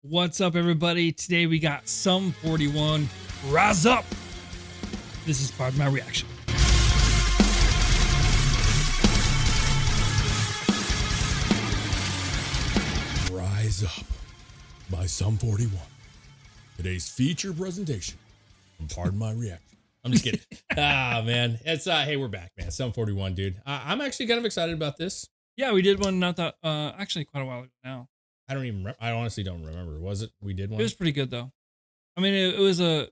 What's up, everybody? Today we got SUM-41. Rise up! This is part of my reaction. Rise Up by SUM-41. Today's feature presentation. And pardon my reaction. I'm just kidding. Man. It's hey, we're back, man. SUM-41, dude. I'm actually kind of excited about this. Yeah, we did one not that actually quite a while ago now. I honestly don't remember. Was it? We did one? It was pretty good though. I mean, it was a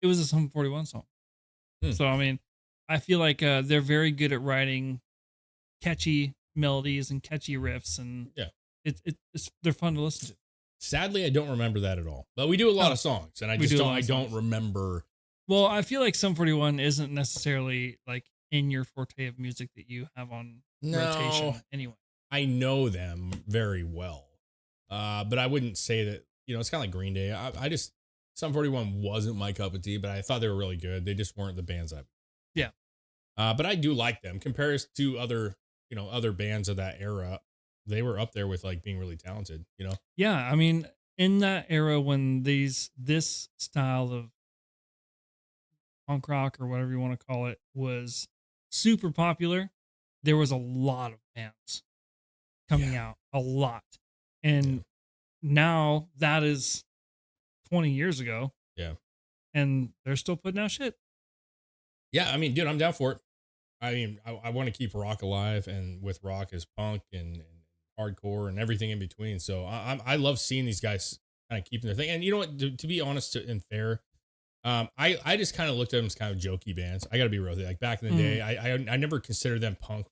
SUM-41 song. So I mean, I feel like they're very good at writing catchy melodies and catchy riffs, and yeah, they're fun to listen to. Sadly, I don't remember that at all. But we do a lot of songs, and I don't remember. Well, I feel like SUM-41 isn't necessarily like in your forte of music that you have on rotation anyway. I know them very well, but I wouldn't say that. You know, it's kind of like Green Day. I just SUM-41 wasn't my cup of tea, but I thought they were really good. They just weren't the bands I. Yeah. But I do like them compared to other bands of that era. They were up there with like being really talented. You know. Yeah, I mean, in that era when this style of punk rock or whatever you want to call it was super popular, there was a lot of bands coming out, a lot. And now that is 20 years ago. Yeah. And they're still putting out shit. Yeah, I mean, dude, I'm down for it. I mean, I want to keep rock alive, and with rock is punk and hardcore and everything in between. So I love seeing these guys kind of keeping their thing. And you know what, to be honest and fair, I just kind of looked at them as kind of jokey bands. I got to be real with you. Like back in the day, I never considered them punk.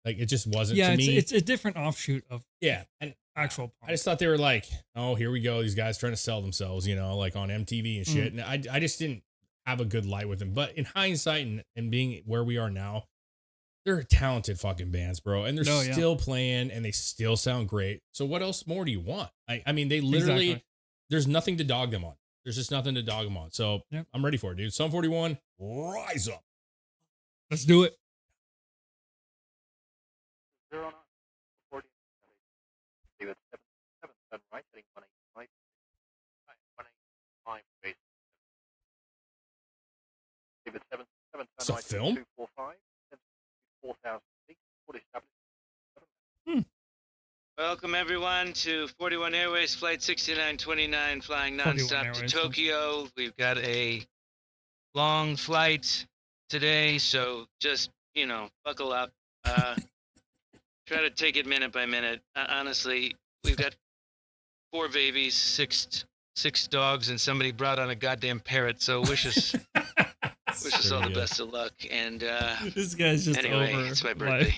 Like it just wasn't to me. It's a different offshoot of and actual punk. I just thought they were like, oh, here we go. These guys trying to sell themselves, you know, like on MTV and shit. And I just didn't have a good light with them. But in hindsight and being where we are now, they're talented fucking bands, bro. And they're still playing and they still sound great. So what else more do you want? I mean, they literally, there's nothing to dog them on. There's just nothing to dog them on. So I'm ready for it, dude. SUM-41, rise up. Let's do it. 09, 40, David 7, done right, hitting 185, 185 base. David 7, done It's a right, film? 245, 4,000 feet, 47. Welcome everyone to 41 Airways Flight 6929 flying nonstop to Tokyo. We've got a long flight today, so just, buckle up. Try to take it minute by minute. Honestly, we've got 4 babies, six dogs, and somebody brought on a goddamn parrot. So wish us all the best of luck. And this guy's just anyway, over it's my birthday.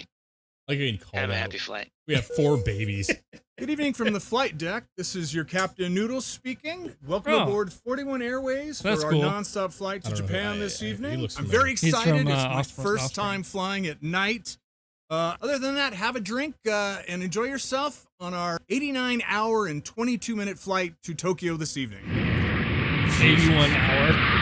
Like getting called Have a out. happy flight. We have 4 babies. Good evening from the flight deck. This is your Captain Noodles speaking. Welcome aboard 41 Airways for our nonstop flight to Japan this evening. I'm very excited. It's my first time flying at night. Other than that, have a drink and enjoy yourself on our 89-hour and 22-minute flight to Tokyo this evening. 81 hour.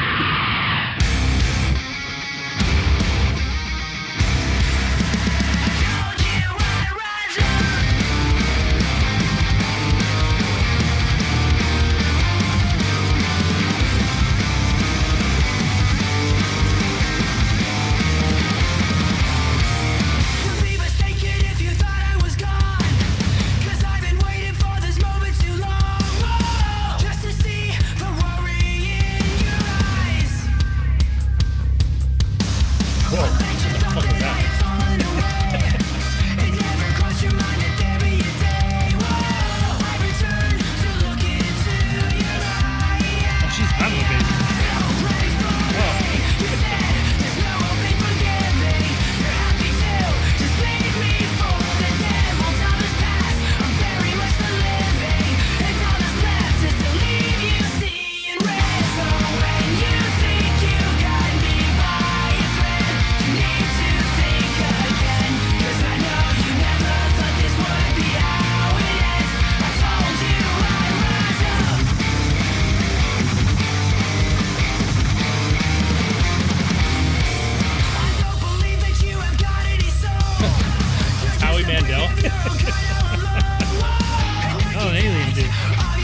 Oh, an alien dude.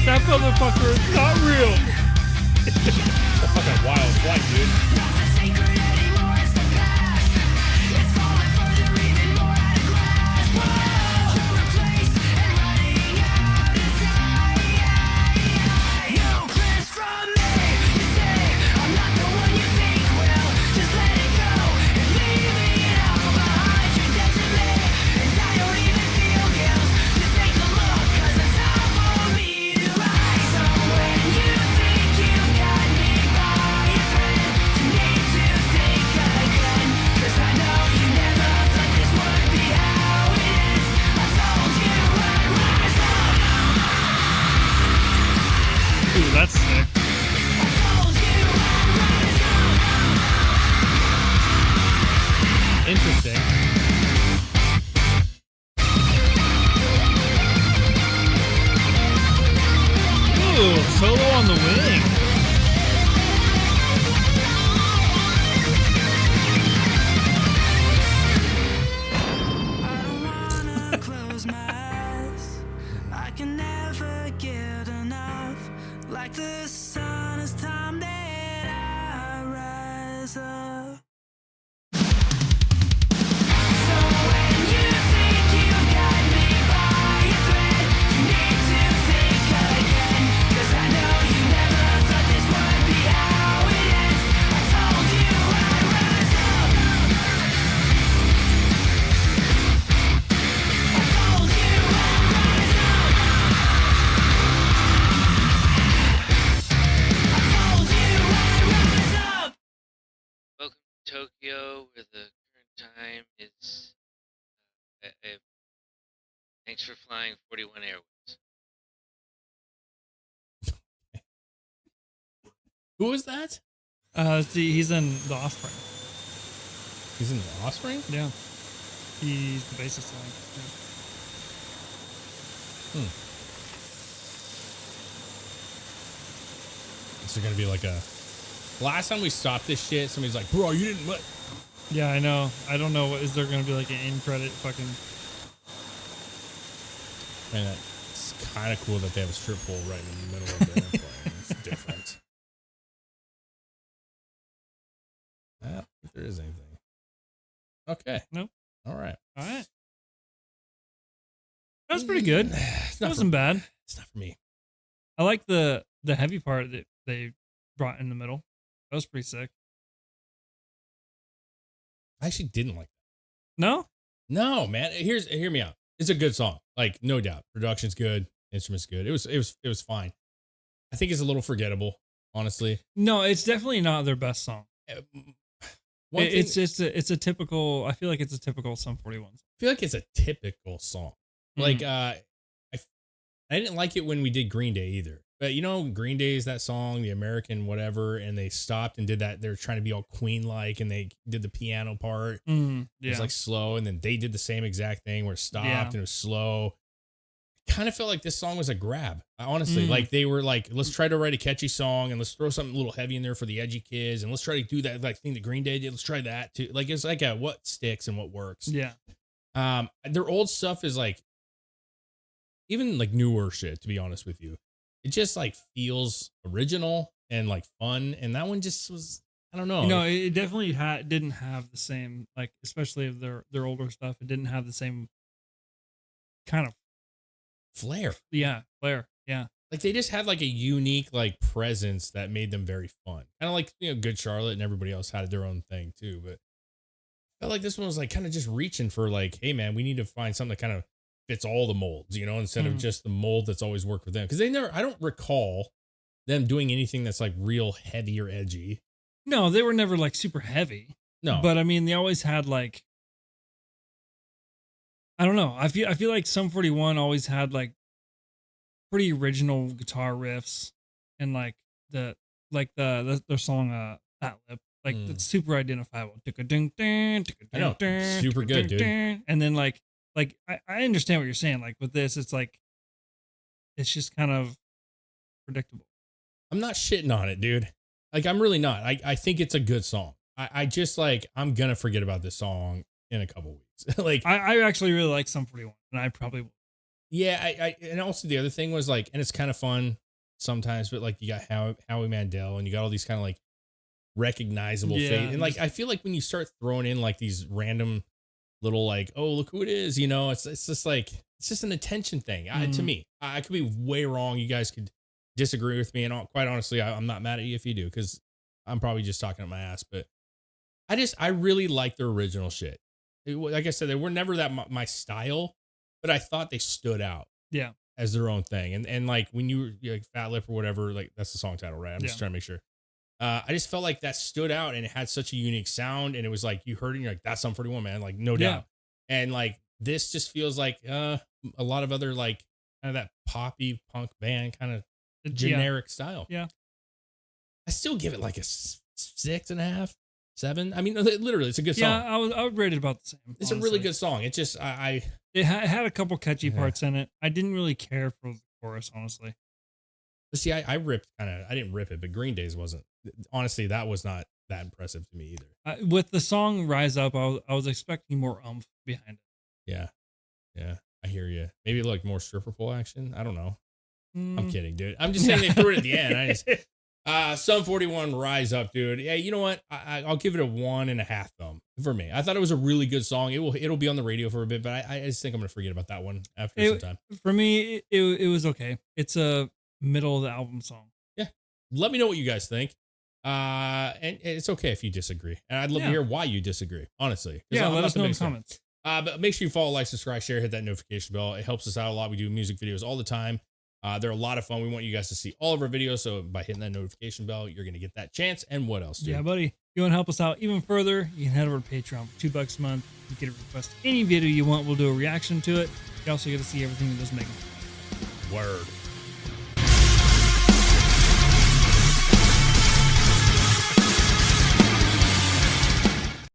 That motherfucker is not real. A fucking wild flight, dude. That's sick. Interesting. Ooh, solo on the wing. I don't wanna close my eyes. I can never get enough. Like the sun, it's time that I rise up. So when you think you've got me by a thread, you need to think again. 'Cause I know you never thought this would be how it ends. I told you I'd rise up. I told you I'd rise up. Welcome to Tokyo, where the current time is. Thanks for flying 41 Airways. Who is that? See, he's in the Offspring. He's in the Offspring? Yeah. He's the bassist, I think. Yeah. Is there gonna be like a? Last time we stopped this shit, somebody's like, "Bro, you didn't let." Yeah, I know. I don't know. Is there going to be like an in credit fucking? Man, it's kind of cool that they have a strip pole right in the middle of the airplane. It's different. I don't think there is anything. Okay. Nope. All right. That's pretty good. It wasn't bad. It's not for me. I like the heavy part that they brought in the middle. That was pretty sick. I actually didn't like that. No? No, man. Hear me out. It's a good song. Like, no doubt. Production's good. Instruments good. It was fine. I think it's a little forgettable, honestly. No, it's definitely not their best song. It's a typical. I feel like it's a typical SUM-41 song. I feel like it's a typical song. Like, I didn't like it when we did Green Day either. But you know, Green Day is that song, the American whatever, and they stopped and did that. They're trying to be all Queen-like, and they did the piano part. Yeah. It was like slow, and then they did the same exact thing where it stopped and it was slow. Kind of felt like this song was a grab. Honestly, like they were like, let's try to write a catchy song and let's throw something a little heavy in there for the edgy kids, and let's try to do that like thing that Green Day did. Let's try that too. Like it's like what sticks and what works. Yeah. Their old stuff is like even like newer shit. To be honest with you. It just like feels original and like fun, and that one just was, I don't know. You know, it definitely didn't have the same, like, especially of their older stuff. It didn't have the same kind of flair. Yeah, flair. Yeah, like they just had like a unique like presence that made them very fun. Kind of like, you know, Good Charlotte and everybody else had their own thing too, but I felt like this one was like kind of just reaching for like, hey man, we need to find something that kind of fits all the molds, you know, instead of just the mold that's always worked with them. Because I don't recall them doing anything that's like real heavy or edgy. No, they were never like super heavy. No, but I mean, they always had like, I don't know. I feel like SUM-41 always had like pretty original guitar riffs, and like their song Fat Lip, like it's super identifiable. I know, super good, dude. And then like I understand what you're saying. Like with this, it's like, it's just kind of predictable. I'm not shitting on it, dude. Like I'm really not. I think it's a good song. I just like, I'm going to forget about this song in a couple weeks. Like I actually really like SUM-41, and I probably will. Yeah. And also the other thing was like, and it's kind of fun. sometimes, but like you got Howie Mandel and you got all these kind of like recognizable face. And like I feel like when you start throwing in like these random little like, oh, look who it is, you know, it's just like it's just an attention thing. To me, I could be way wrong. You guys could disagree with me, and quite honestly, I'm not mad at you if you do, because I'm probably just talking at my ass. But I really like their original shit. Like I said, they were never that my style, but I thought they stood out. Yeah. As their own thing. And like when you're like Fat Lip or whatever, like that's the song title, right? I'm just trying to make sure. I just felt like that stood out and it had such a unique sound. And it was like, you heard it and you're like, that's SUM-41, man. Like no doubt. And like, this just feels like a lot of other like kind of that poppy punk band kind of generic style. Yeah. I still give it like a 6.5, 7. I mean, literally it's a good song. Yeah. I would rate it about the same. It's honestly a really good song. It just, it had a couple catchy parts in it. I didn't really care for the chorus, honestly. But see, I didn't rip it, but Green Day's wasn't. Honestly, that was not that impressive to me either. With the song Rise Up, I was expecting more oomph behind it. Yeah, I hear you. Maybe like more stripper pole action. I don't know. I'm kidding, dude. I'm just saying they threw it at the end. I just SUM-41 Rise Up, dude. Yeah, you know what? I'll give it a 1.5 thumb for me. I thought it was a really good song. It'll be on the radio for a bit, but I just think I'm gonna forget about that one after some time. For me, it was okay. It's a middle of the album song. Yeah. Let me know what you guys think. And it's okay if you disagree. And I'd love to hear why you disagree, honestly. Yeah, let us know in the comments. But make sure you follow, like, subscribe, share, hit that notification bell. It helps us out a lot. We do music videos all the time. They're a lot of fun. We want you guys to see all of our videos. So by hitting that notification bell, you're going to get that chance. And what else, dude? Yeah, buddy. If you want to help us out even further, you can head over to Patreon for $2 a month. You get a request any video you want. We'll do a reaction to it. You also get to see everything that does make it. Word.